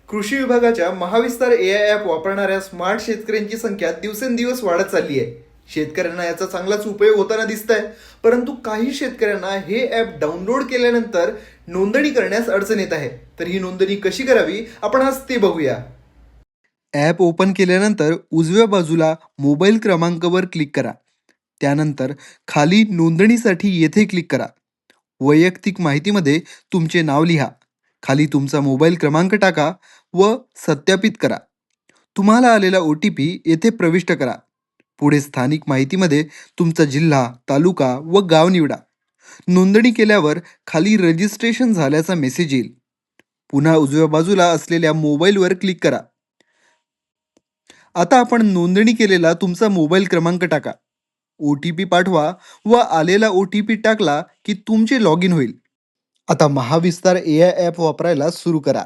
कृषी विभागाच्या Mahavistar AI app वापरणाऱ्या स्मार्ट शेतकऱ्यांची संख्या दिवसेंदिवस वाढत चालली आहे. शेतकऱ्यांना याचा चांगलाच उपयोग होताना दिसत आहे, परंतु काही शेतकऱ्यांना हे ॲप डाउनलोड केल्यानंतर नोंदणी करण्यास अडचण येत आहे. तर ही नोंदणी कशी करावी आपण आज ते बघूया. ॲप ओपन केल्यानंतर उजव्या बाजूला मोबाईल क्रमांकावर क्लिक करा. त्यानंतर खाली नोंदणीसाठी येथे क्लिक करा. वैयक्तिक माहितीमध्ये तुमचे नाव लिहा. खाली तुमचा मोबाईल क्रमांक टाका व सत्यापित करा. तुम्हाला आलेला OTP येथे प्रविष्ट करा. पुढे स्थानिक माहितीमध्ये तुमचा जिल्हा, तालुका व गाव निवडा. नोंदणी केल्यावर खाली रजिस्ट्रेशन झाल्याचा मेसेज येईल. पुन्हा उजव्या बाजूला असलेल्या मोबाईलवर क्लिक करा. आता आपण नोंदणी केलेला तुमचा मोबाईल क्रमांक टाका. OTP पाठवा व आलेला OTP टाकला की तुमचे लॉग इन होईल. आता महाविस्तार एआय ॲप वापरायला सुरू करा.